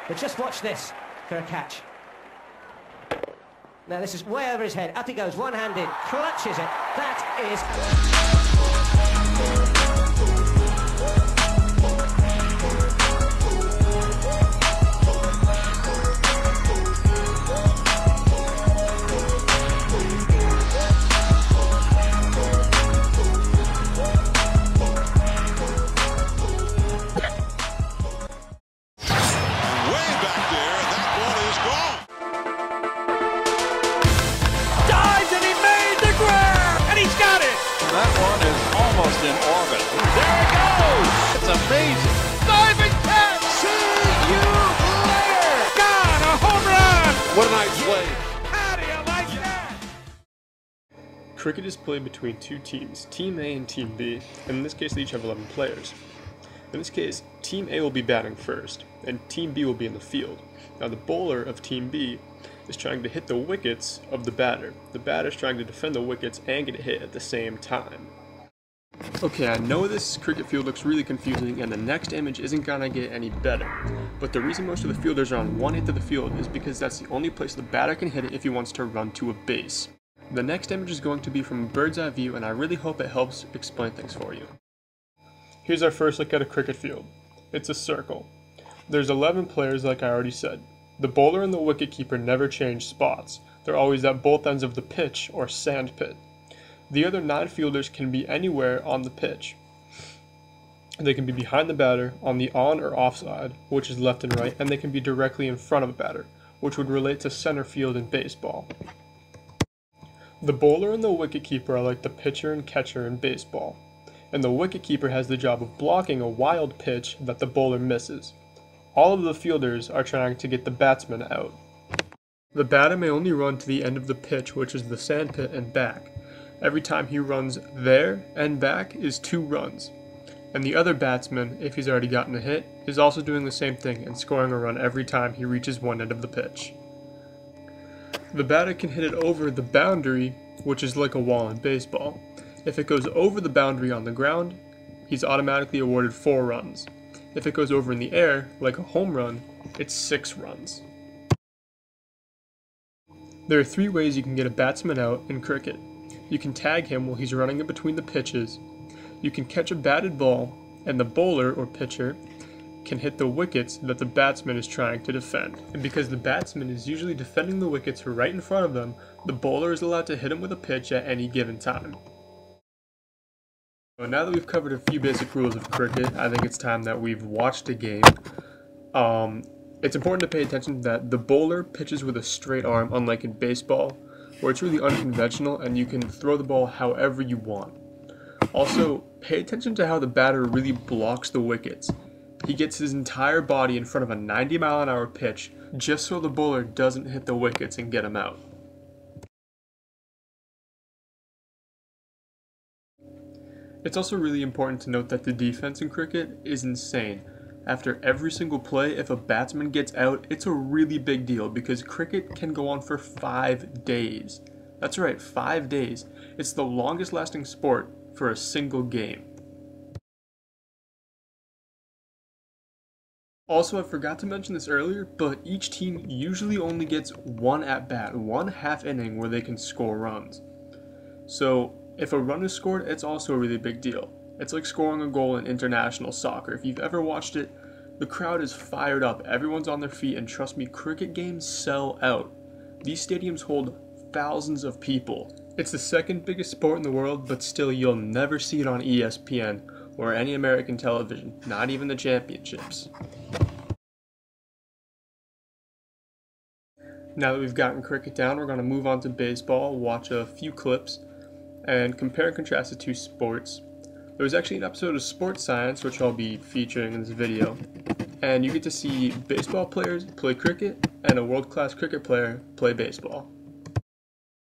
But just watch this for a catch. Now this is way over his head. Up he goes, one-handed, clutches it. That is... In orbit. There it goes! It's amazing! Diving catch! See you later! God, a home run! What a nice play! How do you like that? Cricket is played between two teams, Team A and Team B, and in this case they each have 11 players. In this case, Team A will be batting first, and Team B will be in the field. Now the bowler of Team B is trying to hit the wickets of the batter. The batter is trying to defend the wickets and get hit at the same time. Okay, I know this cricket field looks really confusing and the next image isn't gonna get any better, but the reason most of the fielders are on one hit to the field is because that's the only place the batter can hit it if he wants to run to a base. The next image is going to be from a bird's eye view and I really hope it helps explain things for you. Here's our first look at a cricket field. It's a circle. There's 11 players like I already said. The bowler and the wicketkeeper never change spots. They're always at both ends of the pitch or sand pit. The other 9 fielders can be anywhere on the pitch. They can be behind the batter, on the on or off side, which is left and right, and they can be directly in front of a batter, which would relate to center field in baseball. The bowler and the wicketkeeper are like the pitcher and catcher in baseball, and the wicketkeeper has the job of blocking a wild pitch that the bowler misses. All of the fielders are trying to get the batsman out. The batter may only run to the end of the pitch, which is the sand pit, and back. Every time he runs there and back is 2 runs. And the other batsman, if he's already gotten a hit, is also doing the same thing and scoring a run every time he reaches one end of the pitch. The batter can hit it over the boundary, which is like a wall in baseball. If it goes over the boundary on the ground, he's automatically awarded 4 runs. If it goes over in the air, like a home run, it's 6 runs. There are 3 ways you can get a batsman out in cricket. You can tag him while he's running in between the pitches. You can catch a batted ball, and the bowler or pitcher can hit the wickets that the batsman is trying to defend. And because the batsman is usually defending the wickets right in front of them, the bowler is allowed to hit him with a pitch at any given time. So now that we've covered a few basic rules of cricket, I think it's time that we've watched a game. It's important to pay attention that the bowler pitches with a straight arm, unlike in baseball, where it's really unconventional and you can throw the ball however you want. Also, pay attention to how the batter really blocks the wickets. He gets his entire body in front of a 90-mile-an-hour pitch just so the bowler doesn't hit the wickets and get him out. It's also really important to note that the defense in cricket is insane. After every single play, if a batsman gets out, it's a really big deal because cricket can go on for 5 days. That's right, 5 days. It's the longest lasting sport for a single game. Also, I forgot to mention this earlier, but each team usually only gets 1 at-bat, 1 half inning where they can score runs. So, if a run is scored, it's also a really big deal. It's like scoring a goal in international soccer. If you've ever watched it, the crowd is fired up, everyone's on their feet, and trust me, cricket games sell out. These stadiums hold thousands of people. It's the second biggest sport in the world, but still you'll never see it on ESPN or any American television, not even the championships. Now that we've gotten cricket down, we're going to move on to baseball, watch a few clips, and compare and contrast the 2 sports. There was actually an episode of Sports Science, which I'll be featuring in this video, and you get to see baseball players play cricket and a world-class cricket player play baseball.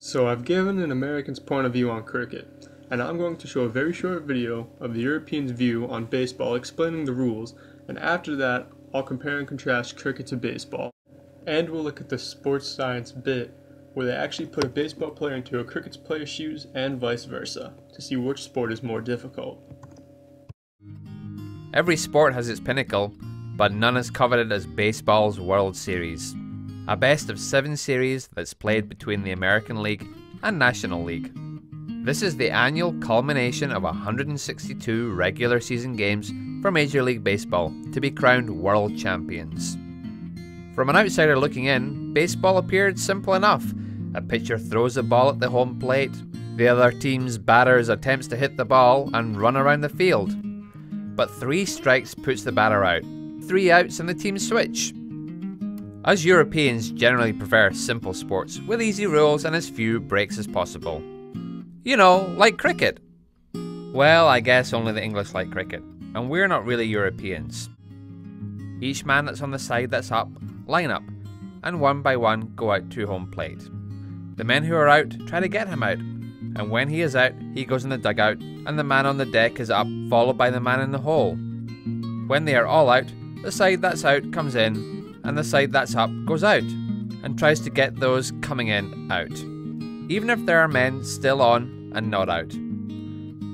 So I've given an American's point of view on cricket, and I'm going to show a very short video of the European's view on baseball explaining the rules, and after that I'll compare and contrast cricket to baseball. And we'll look at the sports science bit, where they actually put a baseball player into a cricket player's shoes and vice versa, to see which sport is more difficult. Every sport has its pinnacle, but none as coveted as baseball's World Series, a best-of-7 series that's played between the American League and National League. This is the annual culmination of 162 regular season games for Major League Baseball to be crowned world champions. From an outsider looking in, baseball appeared simple enough. A pitcher throws a ball at the home plate, the other team's batters attempts to hit the ball and run around the field. But 3 strikes puts the batter out, 3 outs and the team switch. Us Europeans generally prefer simple sports with easy rules and as few breaks as possible. You know, like cricket. Well, I guess only the English like cricket, and we're not really Europeans. Each man that's on the side that's up, line up, and one by one go out to home plate. The men who are out try to get him out, and when he is out, he goes in the dugout, and the man on the deck is up, followed by the man in the hole. When they are all out, the side that's out comes in, and the side that's up goes out, and tries to get those coming in out, even if there are men still on and not out.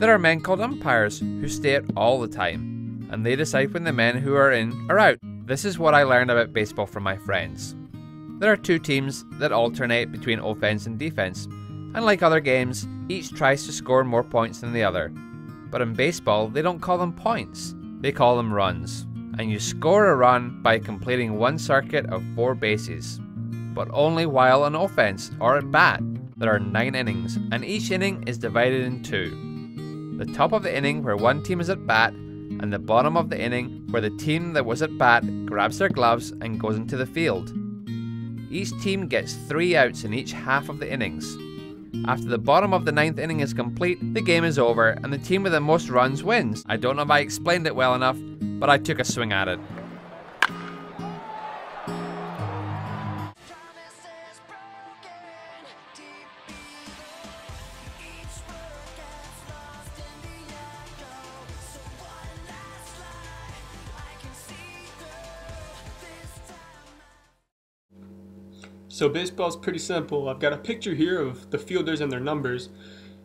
There are men called umpires who stay out all the time, and they decide when the men who are in are out. This is what I learned about baseball from my friends. There are 2 teams that alternate between offense and defense, and like other games, each tries to score more points than the other. But in baseball, they don't call them points, they call them runs. And you score a run by completing one circuit of 4 bases, but only while on offense or at bat. There are 9 innings, and each inning is divided in 2. The top of the inning where one team is at bat, and the bottom of the inning where the team that was at bat grabs their gloves and goes into the field. Each team gets 3 outs in each half of the innings. After the bottom of the 9th inning is complete, the game is over and the team with the most runs wins. I don't know if I explained it well enough, but I took a swing at it. So baseball's pretty simple. I've got a picture here of the fielders and their numbers.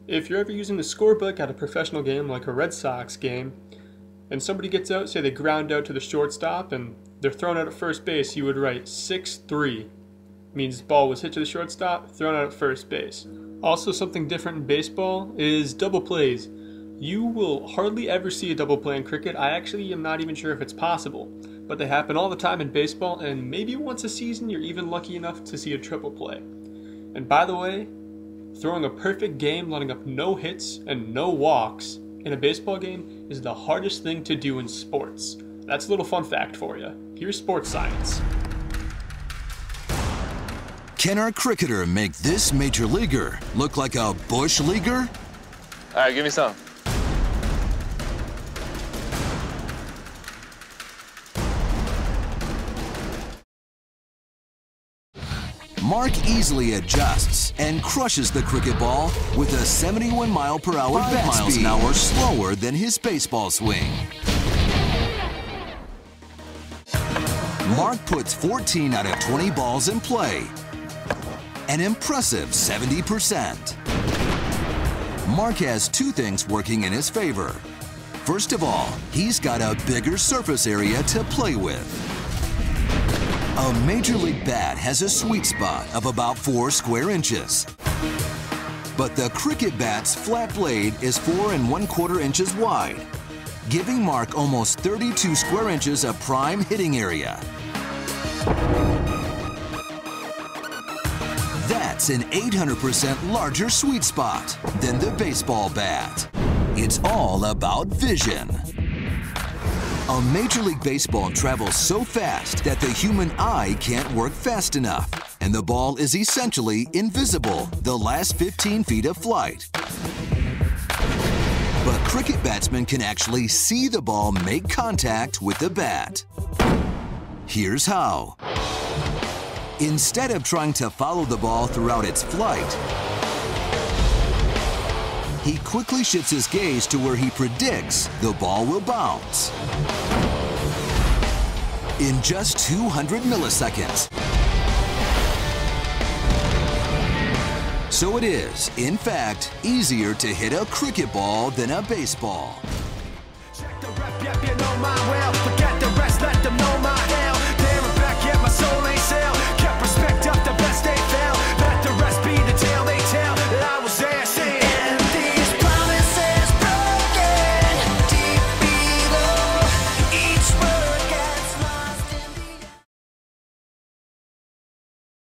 If you're ever using the scorebook at a professional game like a Red Sox game, and somebody gets out, say they ground out to the shortstop and they're thrown out at first base, you would write 6-3. Means ball was hit to the shortstop, thrown out at first base. Also, something different in baseball is double plays. You will hardly ever see a double play in cricket. I actually am not even sure if it's possible. But they happen all the time in baseball, and maybe once a season you're even lucky enough to see a triple play. And by the way, throwing a perfect game, letting up no hits and no walks in a baseball game is the hardest thing to do in sports. That's a little fun fact for you. Here's sports science. Can our cricketer make this major leaguer look like a bush leaguer? All right, give me some. Mark easily adjusts and crushes the cricket ball with a 71-mile-per-hour bat speed, 5 miles an hour slower than his baseball swing. Mark puts 14 out of 20 balls in play, an impressive 70%. Mark has 2 things working in his favor. First of all, he's got a bigger surface area to play with. A Major League bat has a sweet spot of about 4 square inches. But the cricket bat's flat blade is 4 1/4 inches wide, giving Mark almost 32 square inches of prime hitting area. That's an 800% larger sweet spot than the baseball bat. It's all about vision. A Major League Baseball travels so fast that the human eye can't work fast enough, and the ball is essentially invisible the last 15 feet of flight. But cricket batsmen can actually see the ball make contact with the bat. Here's how. Instead of trying to follow the ball throughout its flight, he quickly shifts his gaze to where he predicts the ball will bounce. In just 200 milliseconds. So it is, in fact, easier to hit a cricket ball than a baseball. Check the rep, yep, you know my well.